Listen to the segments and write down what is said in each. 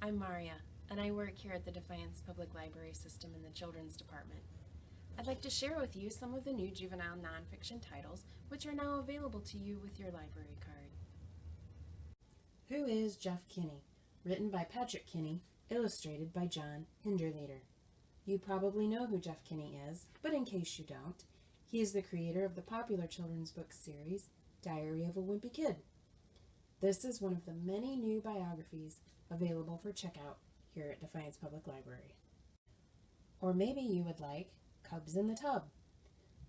I'm Marja, and I work here at the Defiance Public Library System in the Children's Department. I'd like to share with you some of the new juvenile nonfiction titles which are now available to you with your library card. Who is Jeff Kinney? Written by Patrick Kinney, illustrated by John Hinderlater. You probably know who Jeff Kinney is, but in case you don't, he is the creator of the popular children's book series, Diary of a Wimpy Kid. This is one of the many new biographies available for checkout here at Defiance Public Library. Or maybe you would like Cubs in the Tub,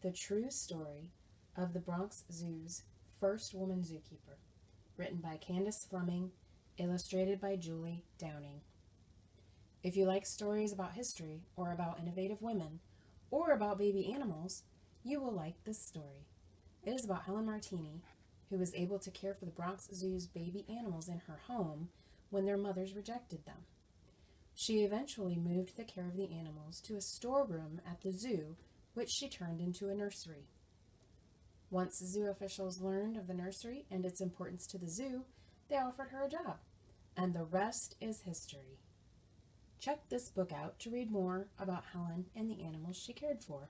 the true story of the Bronx Zoo's first woman zookeeper, written by Candace Fleming, illustrated by Julie Downing. If you like stories about history, or about innovative women, or about baby animals, you will like this story. It is about Helen Martini, who was able to care for the Bronx Zoo's baby animals in her home when their mothers rejected them. She eventually moved the care of the animals to a storeroom at the zoo, which she turned into a nursery. Once zoo officials learned of the nursery and its importance to the zoo, they offered her a job, and the rest is history. Check this book out to read more about Helen and the animals she cared for.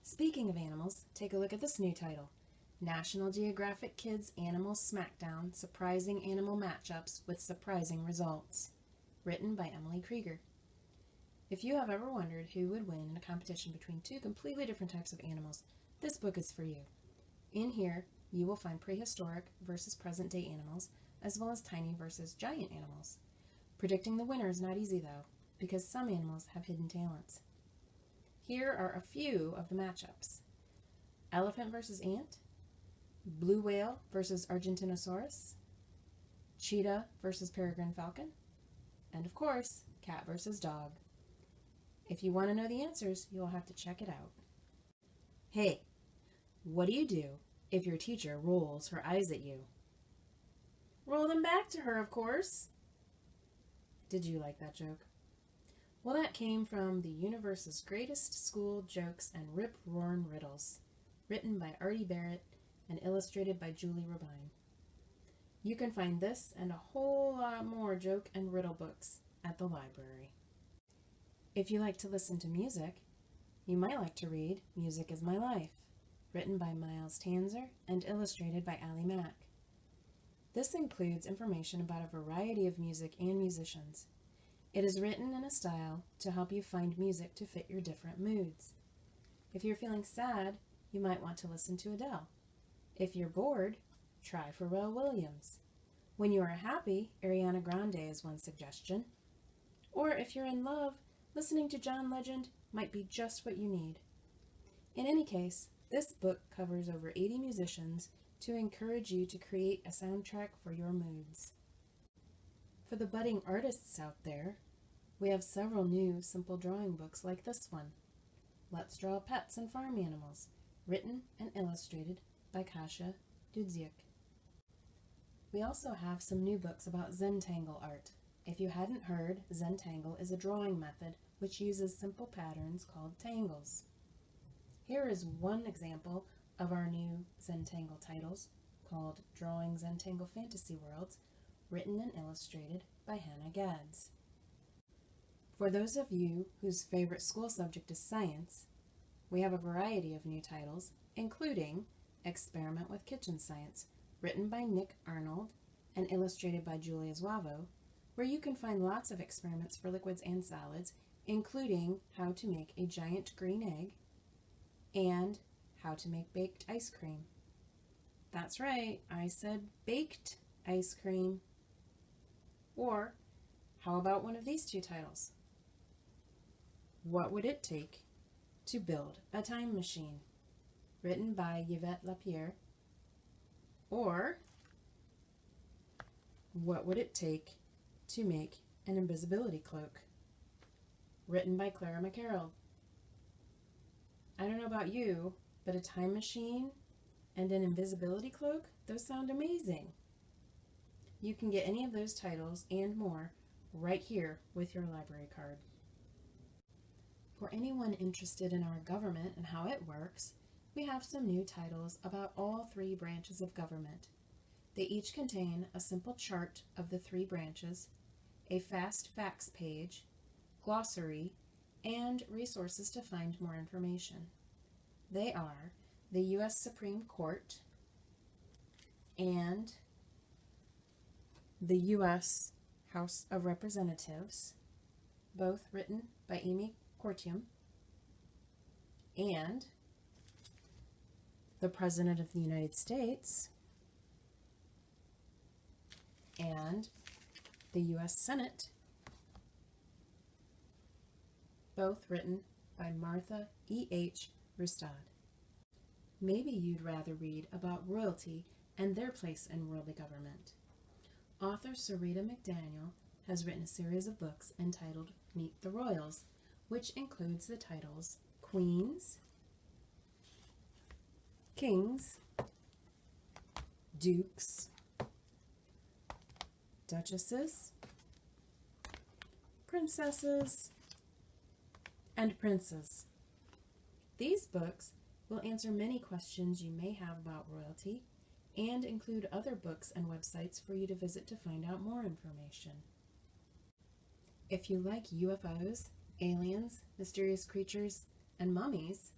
Speaking of animals, take a look at this new title, National Geographic Kids Animal Smackdown, Surprising Animal Matchups with Surprising Results, written by Emily Krieger. If you have ever wondered who would win in a competition between two completely different types of animals, this book is for you. In here, you will find prehistoric versus present-day animals, as well as tiny versus giant animals. Predicting the winner is not easy, though, because some animals have hidden talents. Here are a few of the matchups. Elephant versus ant, blue whale versus Argentinosaurus, cheetah versus peregrine falcon, and of course, cat versus dog. If you want to know the answers, you'll have to check it out. Hey, what do you do if your teacher rolls her eyes at you? Roll them back to her, of course. Did you like that joke? Well, that came from the universe's greatest school jokes and rip-roaring riddles, written by Artie Barrett and illustrated by Julie Robine. You can find this and a whole lot more joke and riddle books at the library. If you like to listen to music, you might like to read Music is My Life, written by Miles Tanzer and illustrated by Allie Mack. This includes information about a variety of music and musicians. It is written in a style to help you find music to fit your different moods. If you're feeling sad, you might want to listen to Adele. If you're bored, try Pharrell Williams. When you are happy, Ariana Grande is one suggestion. Or if you're in love, listening to John Legend might be just what you need. In any case, this book covers over 80 musicians to encourage you to create a soundtrack for your moods. For the budding artists out there, we have several new simple drawing books like this one, Let's Draw Pets and Farm Animals, written and illustrated by Kasia Dudziak. We also have some new books about Zentangle art. If you hadn't heard, Zentangle is a drawing method which uses simple patterns called tangles. Here is one example of our new Zentangle titles called Drawing Zentangle Fantasy Worlds, written and illustrated by Hannah Gads. For those of you whose favorite school subject is science, we have a variety of new titles, including Experiment with Kitchen Science, written by Nick Arnold and illustrated by Julia Zuavo, where you can find lots of experiments for liquids and solids, including how to make a giant green egg and how to make baked ice cream. That's right, I said baked ice cream. Or, how about one of these two titles? What would it take to build a time machine? Written by Yvette Lapierre. Or, what would it take to make an invisibility cloak? Written by Clara McCarroll. I don't know about you, but a time machine and an invisibility cloak, those sound amazing. You can get any of those titles and more right here with your library card. For anyone interested in our government and how it works, we have some new titles about all three branches of government. They each contain a simple chart of the three branches a fast facts page, glossary, and resources to find more information. They are the U.S. Supreme Court and the U.S. House of Representatives, both written by Amy Kortium, and the President of the United States and the U.S. Senate, both written by Martha E.H. Rustad. Maybe you'd rather read about royalty and their place in worldly government. Author Sarita McDaniel has written a series of books entitled Meet the Royals, which includes the titles Queens, Kings, Dukes, Duchesses, Princesses, and Princes. These books will answer many questions you may have about royalty and include other books and websites for you to visit to find out more information. If you like UFOs, aliens, mysterious creatures, and mummies,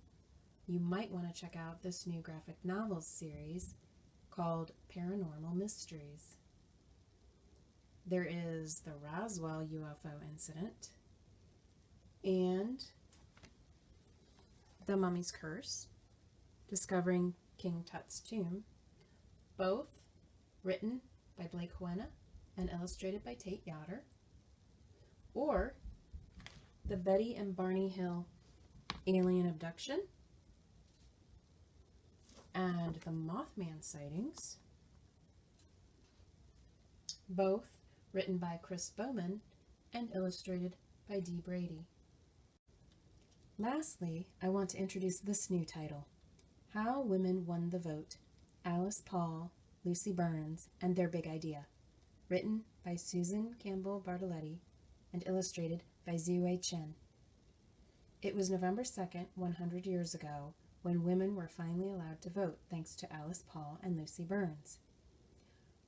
you might want to check out this new graphic novels series called Paranormal Mysteries. There is the Roswell UFO incident and The Mummy's Curse, Discovering King Tut's Tomb, both written by Blake Hoena and illustrated by Tate Yoder, or The Betty and Barney Hill Alien Abduction and The Mothman Sightings, both written by Chris Bowman and illustrated by Dee Brady. Lastly, I want to introduce this new title, How Women Won the Vote, Alice Paul, Lucy Burns, and Their Big Idea, written by Susan Campbell Bartoletti and illustrated by Ziwei Chen. It was November 2nd, 100 years ago, when women were finally allowed to vote thanks to Alice Paul and Lucy Burns.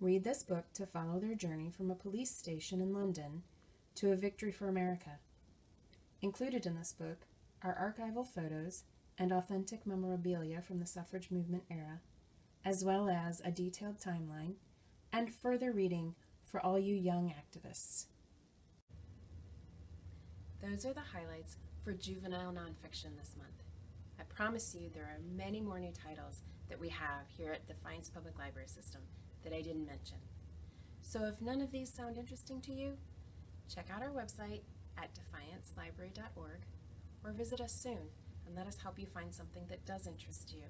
Read this book to follow their journey from a police station in London to a victory for America. Included in this book are archival photos and authentic memorabilia from the suffrage movement era, as well as a detailed timeline and further reading for all you young activists. Those are the highlights for Juvenile Nonfiction this month. I promise you there are many more new titles that we have here at Defiance Public Library System that I didn't mention. So if none of these sound interesting to you, check out our website at defiancelibrary.org or visit us soon and let us help you find something that does interest you.